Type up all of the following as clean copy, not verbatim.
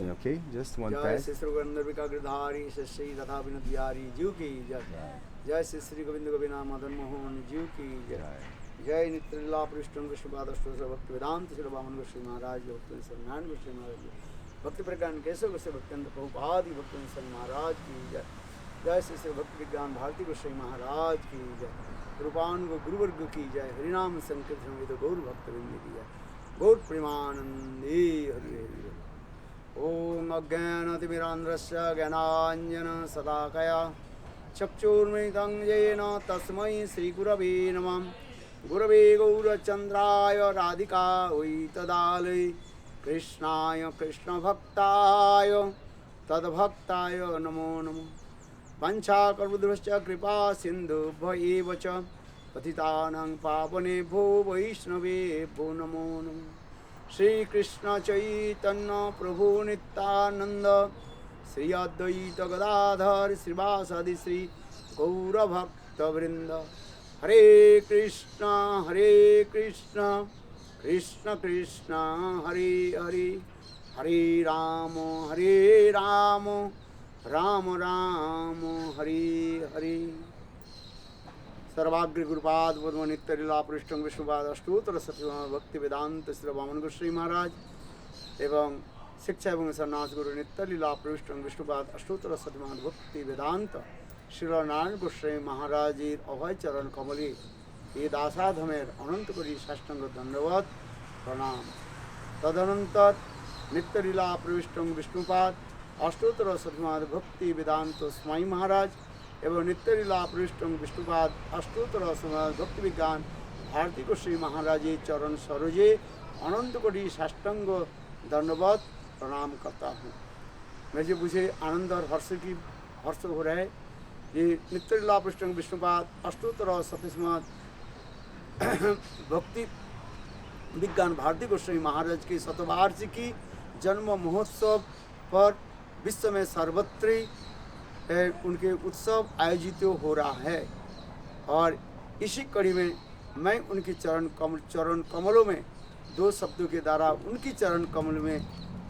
me, okay? Just one जय patch. Shri Shri गंधर्विकाग्रधारी Shri तथा बिहारी जीव की जय। जय श्री श्री गोविंद गोविंद मदन मोहन जीव की जय। जय नित्यलीला पृष्ठम विष्णुपादष्टो भक्ति वेदांत श्री वामन गोस्वामी महाराज भक्ति सत्यनारायण गोस्वामी महाराज भक्ति प्रज्ञान केशव गोस्वामी भक्त्यंत प्रभुपादि भक्ति स्वामी महाराज की जय। जय श्री श्री भक्ति विज्ञान भारती गोस्वामी महाराज की जय। रूपानुग गुरुवर्ग की जय। हरिनाम संकीर्तन वेद गौर भक्तवृंद की जय। गौर प्रेमानंदे हरि हरि। ओम अज्ञानतिमिरान्ध्रस्य ज्ञानाञ्जनशलाकया चक्षुर्मिलितं येन तस्मै श्रीगुरवे नमः। गुरवे गौरचन्द्राय राधिकायै तदालये कृष्णाय कृष्णभक्ताय तद्भक्ताय नमो नमः। वञ्चाकल्पतरुश्च कृपा सिन्धुभ्य एव च पतितानां पावनेभ्यो वैष्णवेभ्यो नमो नमः। श्री कृष्ण चैतन्य प्रभु नित्यानंद श्री अद्वैत गदाधर श्रीवासादि श्री गौरभक्तवृंद। हरे कृष्ण कृष्ण कृष्ण हरे हरे हरे राम राम राम हरे हरे। सर्वाग्र गुरुपाद पद्म नित्य लीला पृष्ठं विष्णुपाद अष्टोत्तर सतम भक्ति वेदांत श्री वामन गोस्वामी महाराज एवं शिक्षा एवं सन्यास गुरु नित्य लीला पृष्ठं विष्णुपाद अष्टोत्तर सतम भक्ति वेदांत श्री नारायण गोस्वामी महाराजेर अभय चरण कमले ये दासाधमेर अनंत करी साष्टांग धन्यवाद प्रणाम। तदनंतर नित्य लीला पृष्ठं विष्णुपाद अष्टोत्तर सतम भक्ति वेदांत स्वामी महाराज एवं नित्य लीला पृष्ठं विष्णुपाद अष्टोत्तर भक्ति विज्ञान भारती गोस्वामी महाराज चरण सरोजे अनंत कोटि साष्टांग धन्यवाद प्रणाम करता हूँ। मुझे मुझे आनंद और हर्ष हो रहा है। ये नित्य लीला पृष्ठं विष्णुपाद अष्टोत्तर सतम भक्ति विज्ञान भारती गोस्वामी महाराज की शतवार्षिकी जन्म महोत्सव पर विश्व में सर्वत्र उनके उत्सव आयोजित हो रहा है और इसी कड़ी में मैं उनकी चरण कमलों में दो शब्दों के द्वारा उनकी चरण कमल में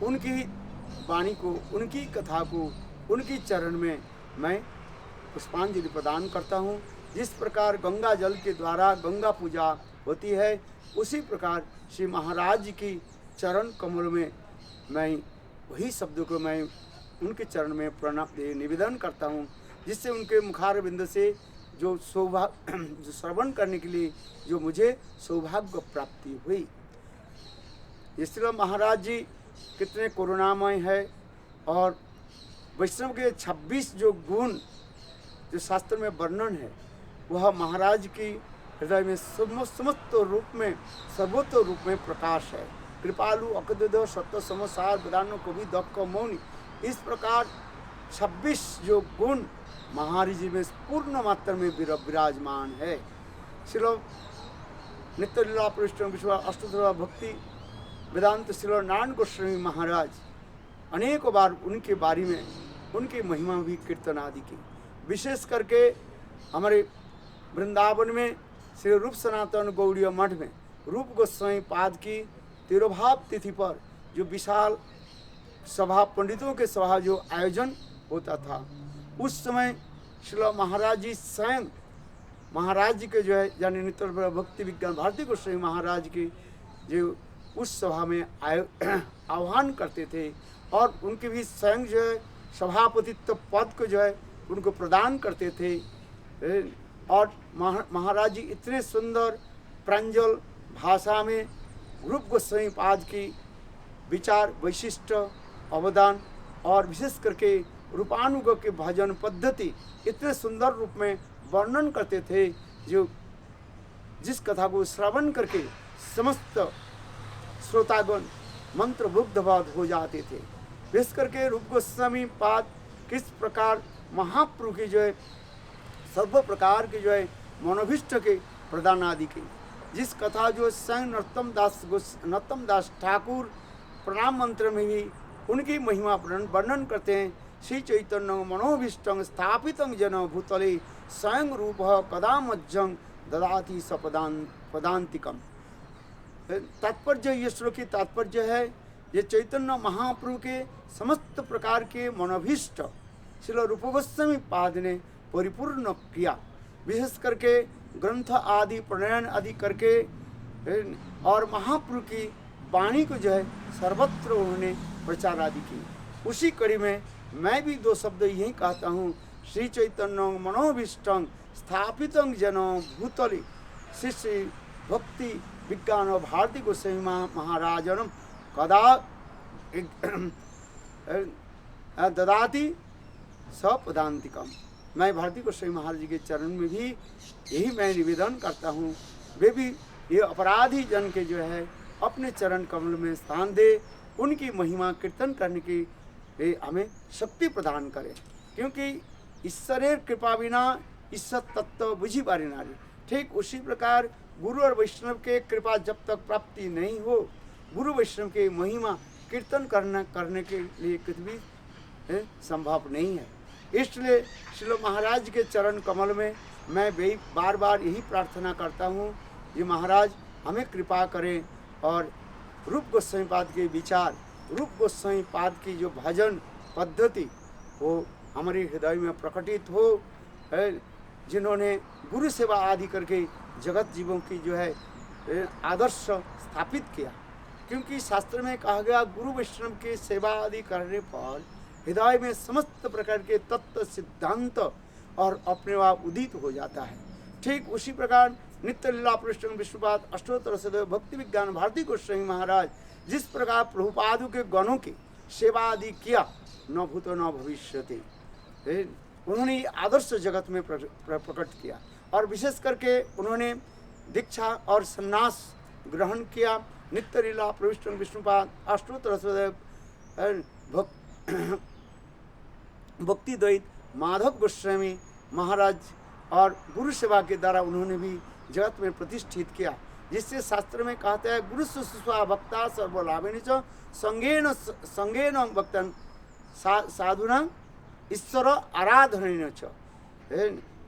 उनकी वाणी को उनकी कथा को उनकी चरण में मैं पुष्पांजलि प्रदान करता हूँ। जिस प्रकार गंगा जल के द्वारा गंगा पूजा होती है उसी प्रकार श्री महाराज की चरण कमलों में मैं वही शब्दों को मैं उनके चरण में प्रणाम निवेदन करता हूँ, जिससे उनके मुखार बिंद से जो जो श्रवण करने के लिए जो मुझे सौभाग्य प्राप्ति हुई। इसलिए महाराज जी कितने करुणामय है और वैष्णव के 26 जो गुण जो शास्त्र में वर्णन है वह महाराज की हृदय में समस्त रूप में सर्वोत्तम रूप में प्रकाश है। कृपालु अकद सत्य समसार विदान कवि दक्ष मौनी, इस प्रकार 26 जो गुण महाराज जी में पूर्ण मात्रा में विराजमान है। श्रील नित्य लीला पृष्ठ विश्व अष्टोत्तर भक्ति वेदांत श्री नारायण गोस्वामी महाराज अनेक बार उनके बारे में उनकी महिमा भी कीर्तन आदि की, विशेष करके हमारे वृंदावन में श्री रूप सनातन गौड़ीय मठ में रूप गोस्वामी पाद की तिरुभाव तिथि पर जो विशाल सभा पंडितों के सभा जो आयोजन होता था उस समय श्री महाराज जी स्वयं महाराज जी के जो है यानी नित्य भक्ति विज्ञान भारती गोस्वामी महाराज की जो उस सभा में आह्वान करते थे और उनके भी स्वयं जो है सभापतित्व पद को जो है उनको प्रदान करते थे। और महाराज जी इतने सुंदर प्रांजल भाषा में रूप गोस्वामी पाद की विचार वैशिष्ट अवदान और विशेष करके रूपानुग के भजन पद्धति इतने सुंदर रूप में वर्णन करते थे जो जिस कथा को श्रवण करके समस्त श्रोतागण मंत्रमुग्धवाद हो जाते थे। विशेष करके रूप गोस्वामी पाद किस प्रकार महाप्रभु की जो है सर्व प्रकार के जो है मनोभिष्ट के प्रदान आदि की जिस कथा जो स्वयं नरोत्तम दास ठाकुर प्रणाम मंत्र में भी उनकी महिमा वर्णन करते हैं। श्री चैतन्य मनोभीष्टं स्थापितं जन भूतले स्वयं रूप कदा मज्जं ददाति सपदांतिकम। तात्पर्य ये श्लोक की तात्पर्य है ये चैतन्य महाप्रभु के समस्त प्रकार के मनोभीष्ट श्रील रूप गोस्वामी पाद ने परिपूर्ण किया। विशेष करके ग्रंथ आदि प्रणयन आदि करके और महाप्रभु की वाणी को जो है सर्वत्र उन्होंने प्रचार आदि की। उसी कड़ी में मैं भी दो शब्द यही कहता हूँ। श्री चैतन्य मनोभीष्टं स्थापितं जनो भूतले श्री श्री भक्ति विज्ञान भारती गोस्वामी महाराजनम कदा ददाति सपदांतिकम। मैं भारती गोस्वामी महाराज जी के चरण में भी यही मैं निवेदन करता हूँ, वे भी ये अपराधी जन के जो है अपने चरण कमल में स्थान दे, उनकी महिमा कीर्तन करने की हमें शक्ति प्रदान करें। क्योंकि ईश्वरेर कृपा बिना ईश्वर तत्व बुझी पारे नारी। ठीक उसी प्रकार गुरु और वैष्णव के कृपा जब तक प्राप्ति नहीं हो, गुरु वैष्णव के महिमा कीर्तन करने के लिए कुछ भी संभव नहीं है। इसलिए श्रील महाराज के चरण कमल में मैं बार बार यही प्रार्थना करता हूँ, ये महाराज हमें कृपा करें और रूप गोस्वामी पाद के विचार, रूप गोस्वामी पाद की जो भजन पद्धति वो हमारे हृदय में प्रकटित हो, जिन्होंने गुरु सेवा आदि करके जगत जीवों की जो है आदर्श स्थापित किया। क्योंकि शास्त्र में कहा गया गुरु वैष्णव के सेवा आदि करने पर हृदय में समस्त प्रकार के तत्व सिद्धांत और अपने आप उदित हो जाता है। ठीक उसी प्रकार नित्य लीला पुरुषोत्तम विष्णुपाद अष्टोत्तर सदैव भक्ति विज्ञान भारती गोस्वामी महाराज जिस प्रकार प्रभुपादों के गणों की सेवा आदि किया, न भूतो न भविष्यति, उन्होंने आदर्श जगत में प्रकट किया। और विशेष करके उन्होंने दीक्षा और संन्यास ग्रहण किया। नित्य लीला पुरुषोत्तम विष्णुपाद अष्टोत्तर सदैव भक्ति द्वैत माधव गोस्वामी महाराज और गुरु सेवा के द्वारा उन्होंने भी जगत में प्रतिष्ठित किया। जिससे शास्त्र में कहता है गुरु सुस्वा भक्ता सर्वलाभिनी च संगेन भक्तन साधुना ईश्वर आराधन च।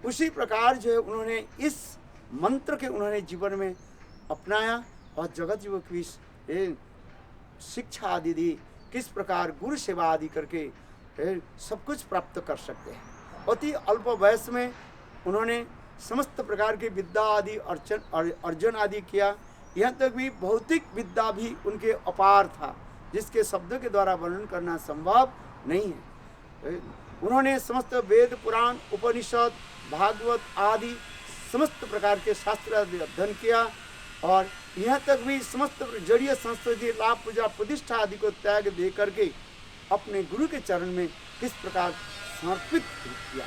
उसी प्रकार जो है उन्होंने इस मंत्र के उन्होंने जीवन में अपनाया और जगत जीवों की शिक्षा आदि दी, किस प्रकार गुरु सेवा आदि करके सब कुछ प्राप्त कर सकते हैं। अति अल्प वयस में उन्होंने समस्त प्रकार की विद्या आदि अर्जन आदि किया। यहाँ तक भी भौतिक विद्या भी उनके अपार था, जिसके शब्दों के द्वारा वर्णन करना संभव नहीं है। उन्होंने समस्त वेद पुराण उपनिषद भागवत आदि समस्त प्रकार के शास्त्र आदि अध्ययन किया और यहाँ तक भी समस्त जड़ीय संस्कृति लाभ पूजा प्रतिष्ठा आदि को त्याग दे करके अपने गुरु के चरण में किस प्रकार समर्पित किया,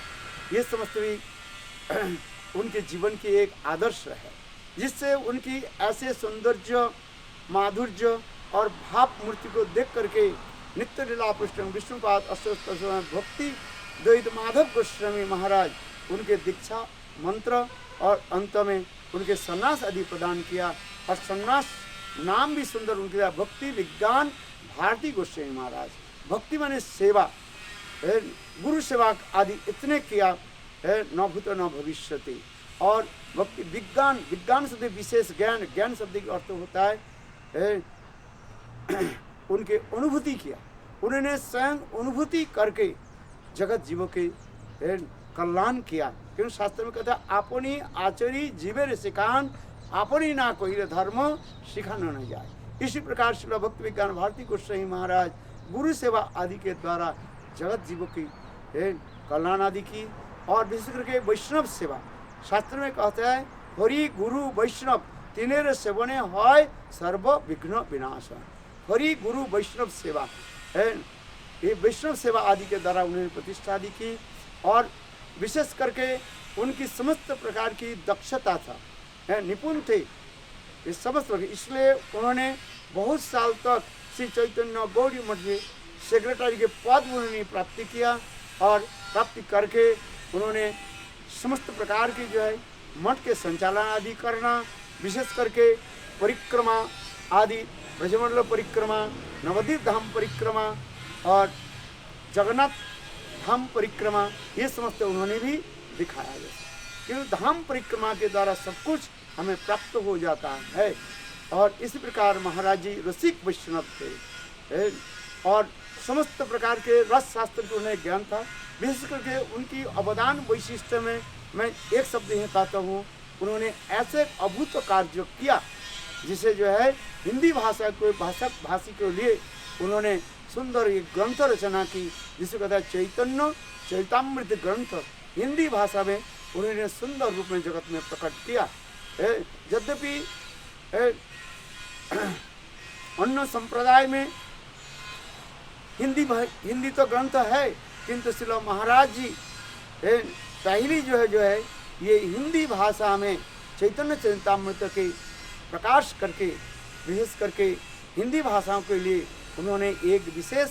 ये समस्त भी उनके जीवन की एक आदर्श है। जिससे उनकी ऐसे सौंदर्य माधुर्य और भाव मूर्ति को देख करके नित्य लीला पुरुषोत्तम विष्णुपाद अष्टोत्तर भक्ति द्वैत माधव गोस्वामी महाराज उनके दीक्षा मंत्र और अंत में उनके सन्यास आदि प्रदान किया। और सन्यास नाम भी सुंदर उनके भक्ति विज्ञान भारती गोस्वामी महाराज। भक्ति माने सेवा, गुरु सेवा आदि इतने किया न भूत न भविष्यति। और भक्ति विज्ञान, विज्ञान शब्द विशेष ज्ञान, ज्ञान शब्द का अर्थ होता है उनके अनुभूति किया। उन्होंने स्वयं अनुभूति करके जगत जीवों के कल्याण किया। क्योंकि शास्त्र में कहता है आपनी आचरी जीवेर सिखान आपनी ना कोई धर्म सिखाना न जाए। इसी प्रकार श्री भक्ति विज्ञान भारती गोस्वामी महाराज गुरु सेवा आदि के द्वारा जगत जीवों की कल्याण आदि की। और विशेष करके वैष्णव सेवा, शास्त्र में कहता है हरि गुरु वैष्णव तीनेर सेवने है सर्व विघ्न विनाशन। हरि गुरु वैष्णव सेवा ये वैष्णव सेवा आदि के द्वारा उन्होंने प्रतिष्ठा आदि की। और विशेष करके उनकी समस्त प्रकार की दक्षता था, निपुण थे इस समस्त। इसलिए उन्होंने बहुत साल तक श्री चैतन्य गौड़ी मठ के सेक्रेटरी के पद उन्होंने प्राप्ति किया। और प्राप्ति करके उन्होंने समस्त प्रकार की जो है मठ के संचालन आदि करना, विशेष करके परिक्रमा आदि ब्रजमंडल परिक्रमा, नवद्वीप धाम परिक्रमा और जगन्नाथ धाम परिक्रमा, ये समस्त उन्होंने भी दिखाया। जैसे क्योंकि धाम परिक्रमा के द्वारा सब कुछ हमें प्राप्त हो जाता है। और इसी प्रकार महाराज जी रसिक वैष्णव थे, है, और समस्त प्रकार के रस शास्त्र का उन्हें ज्ञान था। विशेष करके उनकी अवदान वैशिष्ट्य में मैं एक शब्द ही कहता हूँ, उन्होंने ऐसे अभूत कार्य किया जिसे जो है हिंदी भाषा को भाषी के लिए उन्होंने सुंदर एक ग्रंथ रचना की, जिसे कहता है चैतन्य चैतामृत ग्रंथ। हिंदी भाषा में उन्होंने सुंदर रूप में जगत में प्रकट किया। यद्यपि अन्य संप्रदाय में हिंदी तो ग्रंथ है, किंतु श्री महाराज जी पहली जो है ये हिंदी भाषा में चैतन्य चैतामृत के प्रकाश करके, विशेष करके हिंदी भाषाओं के लिए उन्होंने एक विशेष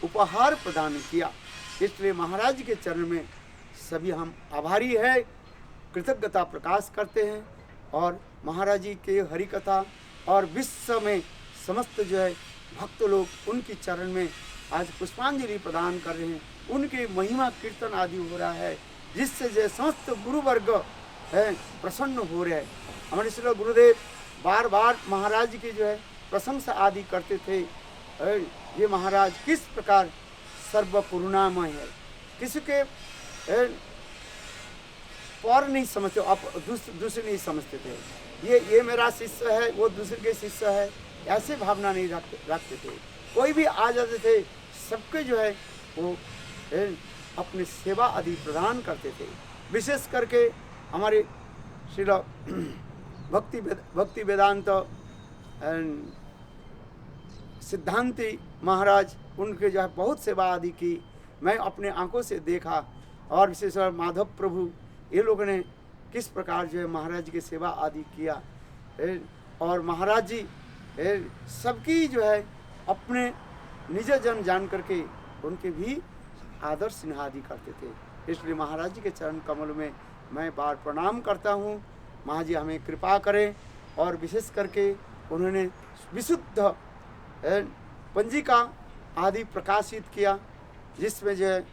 उपहार प्रदान किया। इसलिए महाराज के चरण में सभी हम आभारी है, कृतज्ञता प्रकाश करते हैं। और महाराज जी के हरि कथा और विश्व में समस्त जो है भक्त लोग उनके चरण में आज पुष्पांजलि प्रदान कर रहे हैं। उनके महिमा कीर्तन आदि हो रहा है, जिससे जो समस्त गुरु वर्ग है प्रसन्न हो रहे हैं। हमारे श्री गुरुदेव बार बार महाराज की जो है प्रशंसा आदि करते थे। ये महाराज किस प्रकार सर्व करुणामय है, किसी के पर नहीं समझते, आप दूसरे नहीं समझते थे। ये मेरा शिष्य है, वो दूसरे के शिष्य है, ऐसे भावना नहीं रखते थे। कोई भी आ जाते थे, सबके जो है वो अपनी सेवा आदि प्रदान करते थे। विशेष करके हमारे श्री भक्ति वेदांत सिद्धांती महाराज, उनके जो है बहुत सेवा आदि की मैं अपने आंखों से देखा। और विशेष माधव प्रभु, ये लोगों ने किस प्रकार जो है महाराज की सेवा आदि किया। और महाराज जी सबकी जो है अपने निज जन जान करके उनके भी आदर स्नेह आदि करते थे। इसलिए महाराज जी के चरण कमल में मैं बार प्रणाम करता हूँ। महाराज जी हमें कृपा करें। और विशेष करके उन्होंने विशुद्ध पंजिका आदि प्रकाशित किया, जिसमें जो है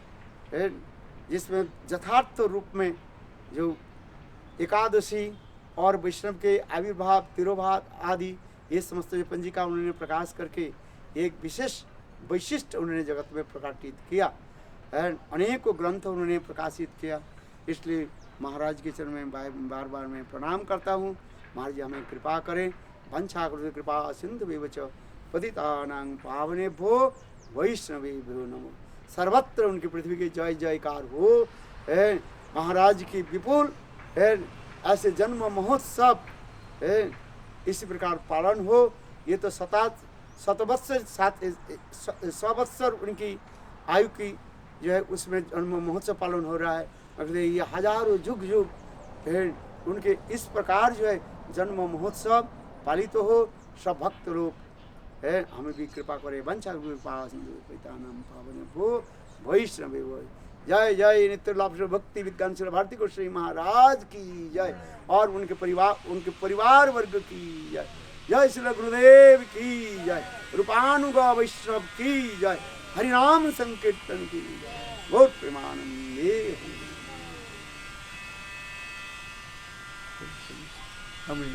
जिसमें यथार्थ रूप में जो एकादशी और वैष्णव के आविर्भाव तिरोभाव आदि ये समस्त जो पंजिका उन्होंने प्रकाश करके एक विशेष वैशिष्ट उन्होंने जगत में प्रकाशित किया। अनेकों ग्रंथ उन्होंने प्रकाशित किया। इसलिए महाराज के चरण में बार बार मैं प्रणाम करता हूँ। महाराज जी हमें कृपा करें। वंशाकृत कृपा सिंधु विवच पतितानां पावनेभ्यो वैष्णवेभ्यो नमो। सर्वत्र उनकी पृथ्वी की जय जयकार हो। महाराज की विपुल ऐसे जन्म महोत्सव इसी प्रकार पालन हो। ये तो 100 उनकी आयु की जो है उसमें जन्म महोत्सव पालन हो रहा है। अगर ये हजारों जुग जुग उनके इस प्रकार जो है जन्म महोत्सव पालित हो। सब भक्त लोग हमें भी कृपा करे। वंशा वैष्णवे जय जय नित्य लाभ भक्ति विज्ञान श्री भारती को श्री महाराज की जय। और उनके परिवार वर्ग की जय। जय श्री गुरुदेव की जय। रूपानुगा वैष्णव की जय। हरिनाम संकीर्तन की जय। बहुत प्रेमानंदे हमें